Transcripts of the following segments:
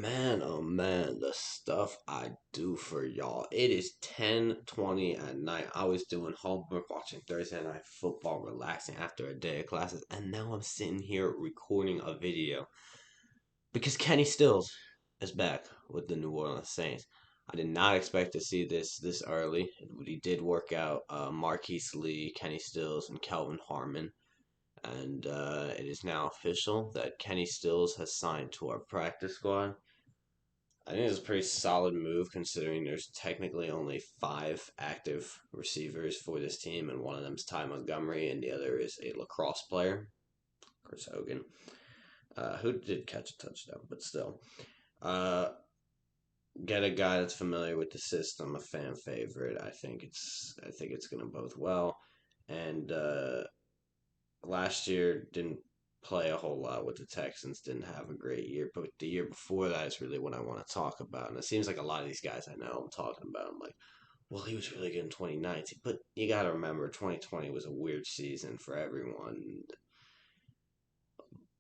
Oh man, the stuff I do for y'all. It is 10:20 at night. I was doing homework, watching Thursday night football, relaxing after a day of classes, and now I'm sitting here recording a video because Kenny Stills is back with the New Orleans Saints. I did not expect to see this early, but he did work out Marquise Lee, Kenny Stills, and Kelvin Harmon. And it is now official that Kenny Stills has signed to our practice squad. I think it's a pretty solid move considering there's technically only five active receivers for this team, and one of them is Ty Montgomery, and the other is a lacrosse player, Chris Hogan, who did catch a touchdown, but still. Uh, get a guy that's familiar with the system, a fan favorite. I think it's gonna bode well, and last year didn't play a whole lot with the Texans, didn't have a great year, but the year before that is really what I want to talk about. And it seems like a lot of these guys I know I'm talking about, I'm like, well, he was really good in 2019. But you got to remember, 2020 was a weird season for everyone.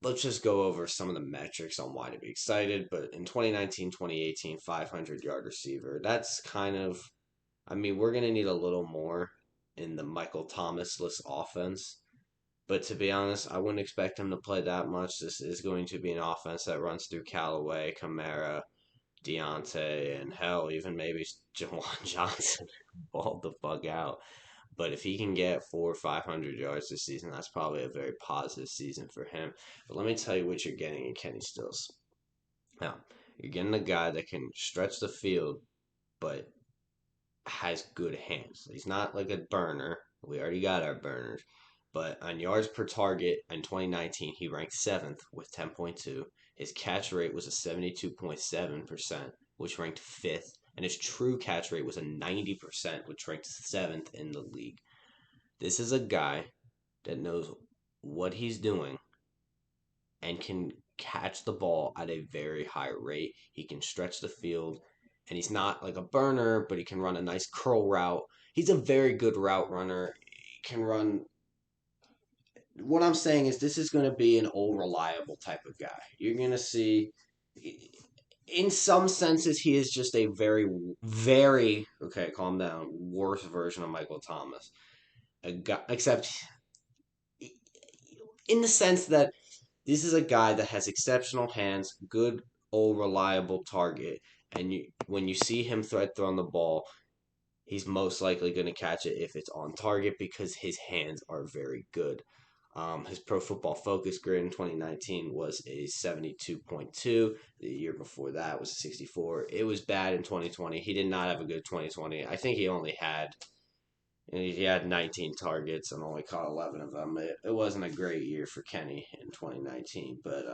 Let's just go over some of the metrics on why to be excited. But in 2019, 2018, 500-yard receiver, that's kind of, I mean, we're going to need a little more in the Michael Thomas-less offense. But to be honest, I wouldn't expect him to play that much. This is going to be an offense that runs through Callaway, Kamara, Deontay, and hell, even maybe Jawan Johnson balled the fuck out. But if he can get 400 or 500 yards this season, that's probably a very positive season for him. But let me tell you what you're getting in Kenny Stills. Now, you're getting a guy that can stretch the field, but has good hands. He's not like a burner. We already got our burners. But on yards per target in 2019, he ranked seventh with 10.2. His catch rate was a 72.7%, which ranked fifth. And his true catch rate was a 90%, which ranked seventh in the league. This is a guy that knows what he's doing and can catch the ball at a very high rate. He can stretch the field, and he's not like a burner, but he can run a nice curl route. He's a very good route runner. He can run. What I'm saying is, this is going to be an old reliable type of guy. You're going to see, in some senses, he is just a very, very, okay, calm down, worse version of Michael Thomas. A guy, except in the sense that this is a guy that has exceptional hands, good old reliable target, and when you see him thread throwing the ball, he's most likely going to catch it if it's on target because his hands are very good. His Pro Football Focus grade in 2019 was a 72.2. The year before that was a 64. It was bad in 2020. He did not have a good 2020. I think he only had he had 19 targets and only caught 11 of them. It wasn't a great year for Kenny in 2019, but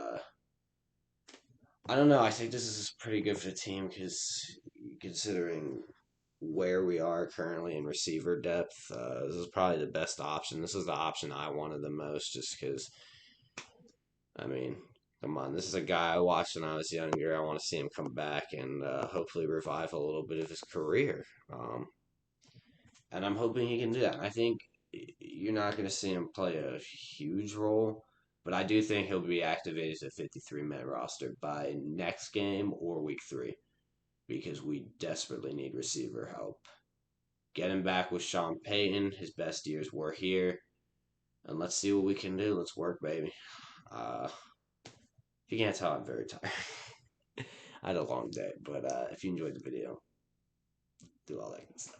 I don't know. I think this is pretty good for the team because considering where we are currently in receiver depth, this is probably the best option. This is the option I wanted the most just because, I mean, come on. This is a guy I watched when I was younger. I want to see him come back and hopefully revive a little bit of his career. And I'm hoping he can do that. I think you're not going to see him play a huge role, but I do think he'll be activated as a 53-man roster by next game or week 3 because we desperately need receiver help. Get him back with Sean Payton. His best years were here. And let's see what we can do. Let's work, baby. If you can't tell, I'm very tired. I had a long day, but if you enjoyed the video, do all that good stuff.